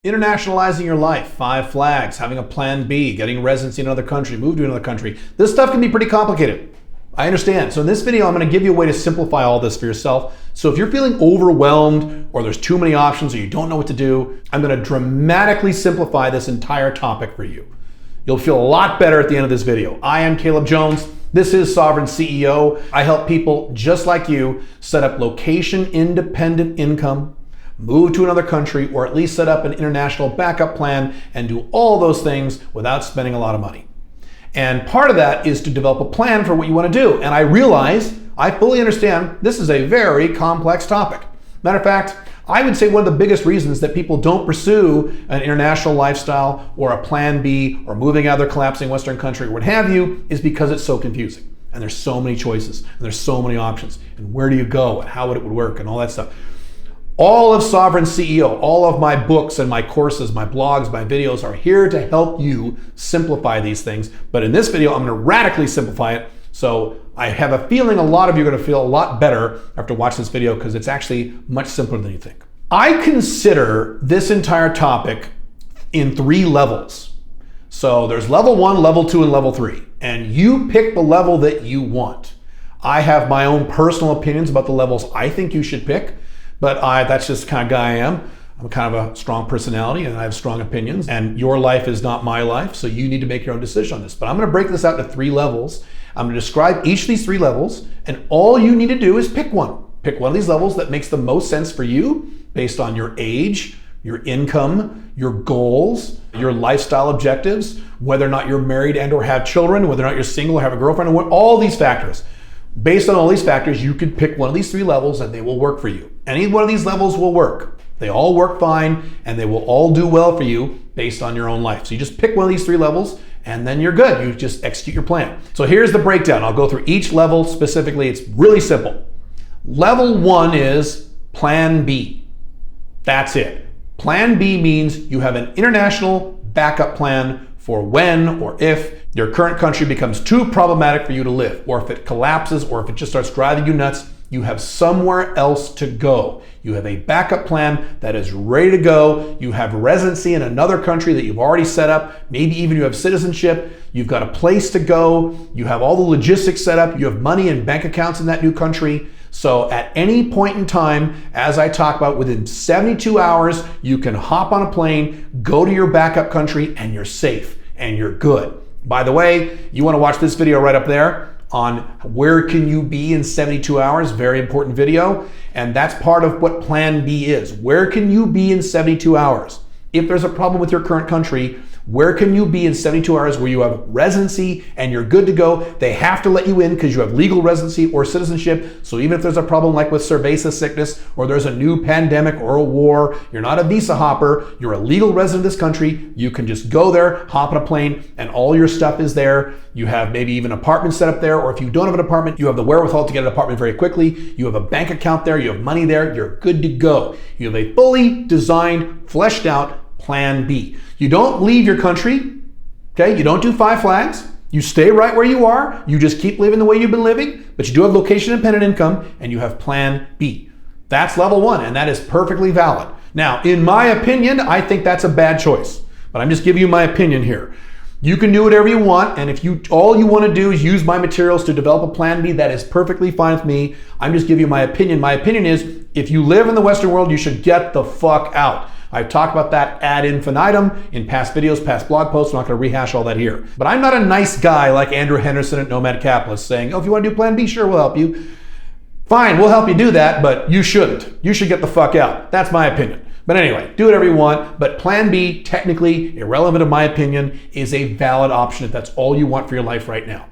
Internationalizing your life, 5 flags, having a plan B, getting residency in another country, move to another country. This stuff can be pretty complicated. I understand. So in this video, I'm going to give you a way to simplify all this for yourself. So if you're feeling overwhelmed or there's too many options or you don't know what to do, I'm going to dramatically simplify this entire topic for you. You'll feel a lot better at the end of this video. I am Caleb Jones. This is Sovereign CEO. I help people just like you set up location-independent income, move to another country, or at least set up an international backup plan and do all those things without spending a lot of money. And part of that is to develop a plan for what you want to do. And I realize, I fully understand, this is a very complex topic. Matter of fact, I would say one of the biggest reasons that people don't pursue an international lifestyle or a plan B or moving out of their collapsing Western country or what have you is because it's so confusing. And there's so many choices and there's so many options. And where do you go and how it would work and all that stuff. All of Sovereign CEO, all of my books and my courses, my blogs, my videos are here to help you simplify these things. But in this video, I'm going to radically simplify it. So I have a feeling a lot of you are going to feel a lot better after watching this video because it's actually much simpler than you think. I consider this entire topic in 3 levels. So there's level 1, level 2, and level 3. And you pick the level that you want. I have my own personal opinions about the levels I think you should pick. But that's just the kind of guy I am. I'm kind of a strong personality and I have strong opinions. And your life is not my life, so you need to make your own decision on this. But I'm going to break this out into 3 levels. I'm going to describe each of these 3 levels, and all you need to do is pick one. Pick one of these levels that makes the most sense for you based on your age, your income, your goals, your lifestyle objectives, whether or not you're married and or have children, whether or not you're single or have a girlfriend, and all these factors. Based on all these factors, you can pick one of these 3 levels and they will work for you. Any one of these levels will work. They all work fine and they will all do well for you based on your own life. So you just pick one of these 3 levels and then you're good. You just execute your plan. So here's the breakdown. I'll go through each level specifically. It's really simple. Level 1 is Plan B. That's it. Plan B means you have an international backup plan for when or if your current country becomes too problematic for you to live, or if it collapses, or if it just starts driving you nuts, you have somewhere else to go. You have a backup plan that is ready to go. You have residency in another country that you've already set up. Maybe even you have citizenship. You've got a place to go. You have all the logistics set up. You have money and bank accounts in that new country. So at any point in time, as I talk about, within 72 hours, you can hop on a plane, go to your backup country, and you're safe and you're good. By the way, you want to watch this video right up there on where can you be in 72 hours, very important video. And that's part of what Plan B is. Where can you be in 72 hours? If there's a problem with your current country, where can you be in 72 hours where you have residency and you're good to go? They have to let you in because you have legal residency or citizenship. So even if there's a problem like with cerveza sickness or there's a new pandemic or a war, you're not a visa hopper, you're a legal resident of this country, you can just go there, hop on a plane, and all your stuff is there. You have maybe even an apartment set up there, or if you don't have an apartment, you have the wherewithal to get an apartment very quickly. You have a bank account there, you have money there, you're good to go. You have a fully designed, fleshed out Plan B. You don't leave your country, okay? You don't do 5 flags. You stay right where you are. You just keep living the way you've been living, but you do have location-independent income and you have Plan B. That's level 1, and that is perfectly valid. Now, in my opinion, I think that's a bad choice, but I'm just giving you my opinion here. You can do whatever you want, and if all you want to do is use my materials to develop a Plan B, that is perfectly fine with me. I'm just giving you my opinion. My opinion is, if you live in the Western world, you should get the fuck out. I've talked about that ad infinitum in past videos, past blog posts. I'm not going to rehash all that here. But I'm not a nice guy like Andrew Henderson at Nomad Capitalist saying, oh, if you want to do Plan B, sure, we'll help you. Fine, we'll help you do that, but you shouldn't. You should get the fuck out. That's my opinion. But anyway, do whatever you want. But Plan B, technically, irrelevant in my opinion, is a valid option if that's all you want for your life right now.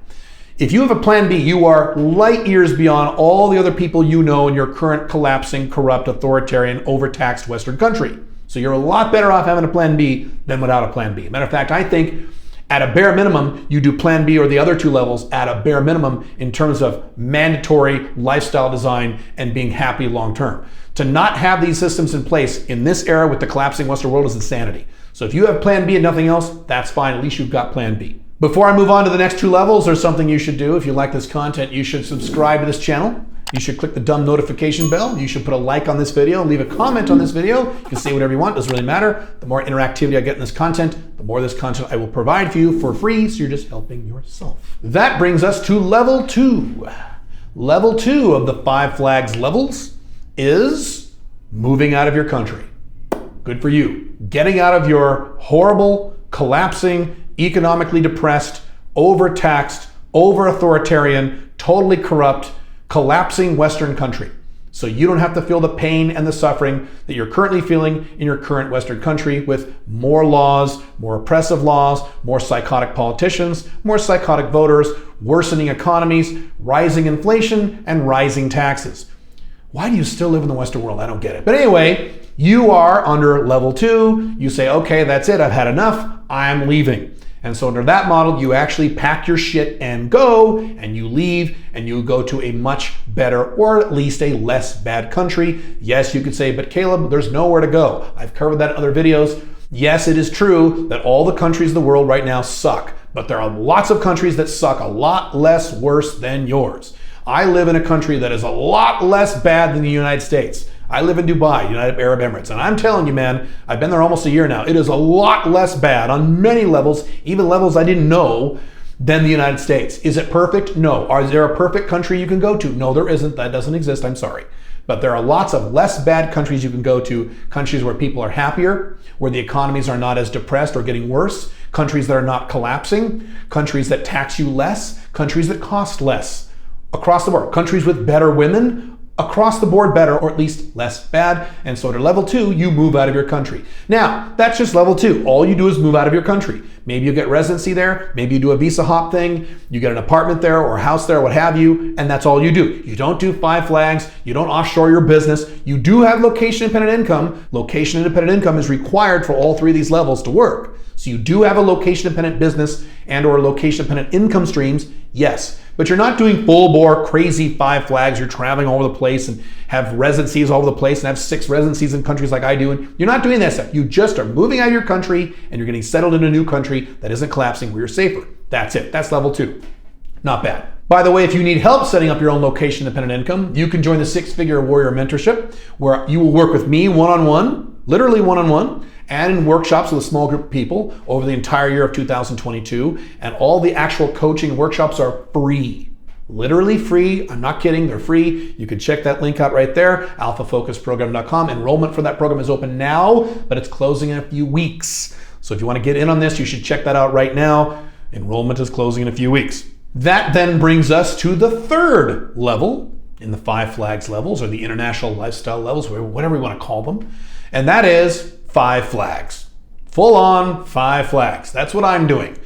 If you have a Plan B, you are light years beyond all the other people you know in your current collapsing, corrupt, authoritarian, overtaxed Western country. So you're a lot better off having a Plan B than without a Plan B. Matter of fact, I think at a bare minimum, you do Plan B or the other 2 levels at a bare minimum in terms of mandatory lifestyle design and being happy long term. To not have these systems in place in this era with the collapsing Western world is insanity. So if you have Plan B and nothing else, that's fine. At least you've got Plan B. Before I move on to the next 2 levels, there's something you should do. If you like this content, you should subscribe to this channel You should click the dumb notification bell. You should put a like on this video, leave a comment on this video. You can say whatever you want, doesn't really matter. The more interactivity I get in this content, the more this content I will provide for you for free, so you're just helping yourself. That brings us to level 2. Level 2 of the 5 flags levels is moving out of your country. Good for you. Getting out of your horrible, collapsing, economically depressed, overtaxed, over-authoritarian, totally corrupt, collapsing Western country. So you don't have to feel the pain and the suffering that you're currently feeling in your current Western country with more laws, more oppressive laws, more psychotic politicians, more psychotic voters, worsening economies, rising inflation, and rising taxes. Why do you still live in the Western world? I don't get it. But anyway, you are under level 2. You say, okay, that's it. I've had enough. I'm leaving. And so under that model, you actually pack your shit and go, and you leave, and you go to a much better, or at least a less bad country. Yes, you could say, but Caleb, there's nowhere to go. I've covered that in other videos. Yes, it is true that all the countries in the world right now suck, but there are lots of countries that suck a lot less worse than yours. I live in a country that is a lot less bad than the United States. I live in Dubai, United Arab Emirates, and I'm telling you, man, I've been there almost a year now. It is a lot less bad on many levels, even levels I didn't know, than the United States. Is it perfect? No. Is there a perfect country you can go to? No, there isn't. That doesn't exist. I'm sorry. But there are lots of less bad countries you can go to, countries where people are happier, where the economies are not as depressed or getting worse, countries that are not collapsing, countries that tax you less, countries that cost less. Across the board, countries with better women, across the board better, or at least less bad. And so to level 2, you move out of your country. Now, that's just level 2. All you do is move out of your country. Maybe you get residency there, maybe you do a visa hop thing, you get an apartment there or a house there, what have you, and that's all you do. You don't do 5 flags, you don't offshore your business. You do have location independent income. Location independent income is required for all 3 of these levels to work. So you do have a location independent business and or location independent income streams, yes. But you're not doing full bore crazy 5 flags. You're traveling all over the place and have residencies all over the place and have 6 residencies in countries like I do. And you're not doing that stuff. You just are moving out of your country and you're getting settled in a new country that isn't collapsing where you're safer. That's it. That's level 2. Not bad. By the way, if you need help setting up your own location independent income, you can join the 6-Figure Warrior Mentorship, where you will work with me one-on-one, literally one-on-one, and in workshops with a small group of people over the entire year of 2022. And all the actual coaching workshops are free. Literally free. I'm not kidding. They're free. You can check that link out right there, alphafocusprogram.com. Enrollment for that program is open now, but it's closing in a few weeks. So if you want to get in on this, you should check that out right now. Enrollment is closing in a few weeks. That then brings us to the 3rd level in the 5 flags levels, or the international lifestyle levels, whatever we want to call them. And that is 5 flags. Full on 5 flags. That's what I'm doing.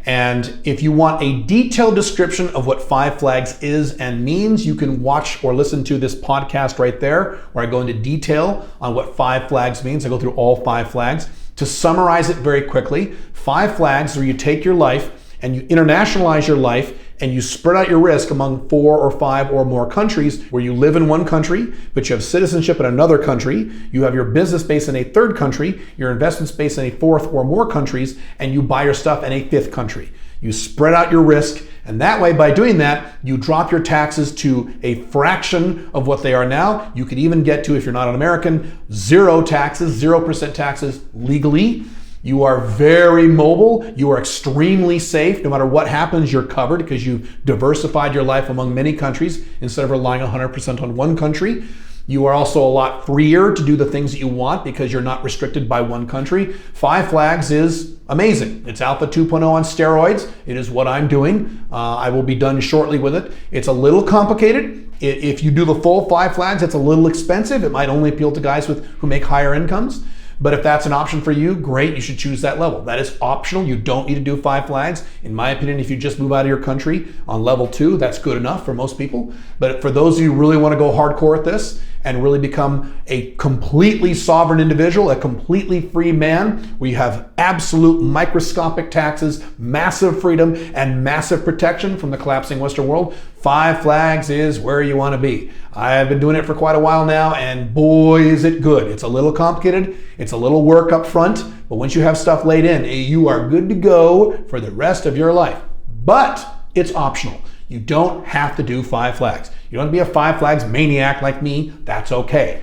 And if you want a detailed description of what 5 flags is and means, you can watch or listen to this podcast right there, where I go into detail on what 5 flags means. I go through all 5 flags. To summarize it very quickly, 5 flags is where you take your life and you internationalize your life and you spread out your risk among 4 or 5 or more countries, where you live in one country, but you have citizenship in another country, you have your business based in a 3rd country, your investments based in a 4th or more countries, and you buy your stuff in a 5th country. You spread out your risk, and that way, by doing that, you drop your taxes to a fraction of what they are now. You could even get to, if you're not an American, 0 taxes, 0% taxes legally. You are very mobile. You are extremely safe. No matter what happens, you're covered because you've diversified your life among many countries instead of relying 100% on one country. You are also a lot freer to do the things that you want because you're not restricted by one country. 5 flags is amazing. It's Alpha 2.0 on steroids. It is what I'm doing. I will be done shortly with it. It's a little complicated. If you do the full 5 flags, it's a little expensive. It might only appeal to guys who make higher incomes. But if that's an option for you, great, you should choose that level. That is optional. You don't need to do 5 flags. In my opinion, if you just move out of your country on level 2, that's good enough for most people. But for those of you who really want to go hardcore at this and really become a completely sovereign individual, a completely free man, where you have absolute microscopic taxes, massive freedom, and massive protection from the collapsing Western world, 5 flags is where you want to be. I have been doing it for quite a while now, and boy, is it good. It's a little complicated. It's a little work up front, but once you have stuff laid in, you are good to go for the rest of your life. But it's optional. You don't have to do 5 flags. You don't have to be a 5 flags maniac like me. That's okay.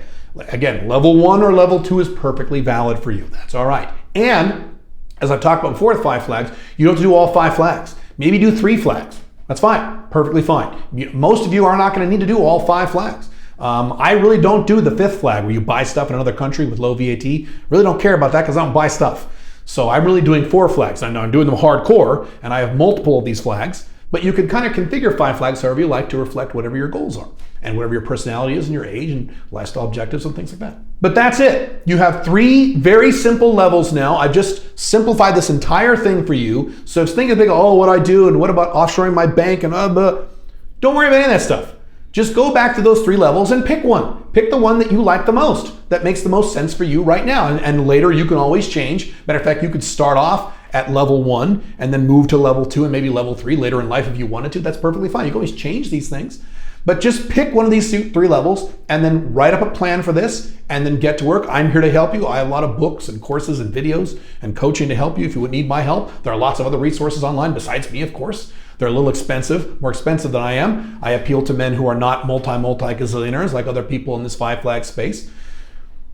Again, level 1 or level 2 is perfectly valid for you. That's all right. And as I've talked about before with 5 flags, you don't have to do all 5 flags. Maybe do 3 flags. That's fine. Perfectly fine. Most of you are not going to need to do all 5 flags. I really don't do the 5th flag where you buy stuff in another country with low VAT. Really don't care about that because I don't buy stuff. So I'm really doing 4 flags. I know I'm doing them hardcore and I have multiple of these flags, but you can kind of configure 5 flags however you like to reflect whatever your goals are and whatever your personality is and your age and lifestyle objectives and things like that. But that's it. You have 3 very simple levels now. I've just simplified this entire thing for you. So it's thinking big, oh, what I do and what about offshoring my bank and don't worry about any of that stuff. Just go back to those 3 levels and pick one. Pick the one that you like the most, that makes the most sense for you right now. And later you can always change. Matter of fact, you could start off at level 1 and then move to level 2 and maybe level 3 later in life if you wanted to. That's perfectly fine. You can always change these things. But just pick one of these 3 levels and then write up a plan for this and then get to work. I'm here to help you. I have a lot of books and courses and videos and coaching to help you if you would need my help. There are lots of other resources online besides me, of course. They're a little expensive, more expensive than I am. I appeal to men who are not multi-gazillionaires like other people in this 5 flag space.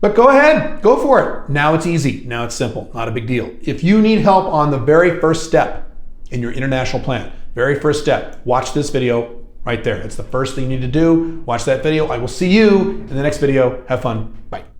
But go ahead, go for it. Now it's easy, now it's simple, not a big deal. If you need help on the very first step in your international plan, very first step, watch this video right there. It's the first thing you need to do. Watch that video. I will see you in the next video. Have fun. Bye.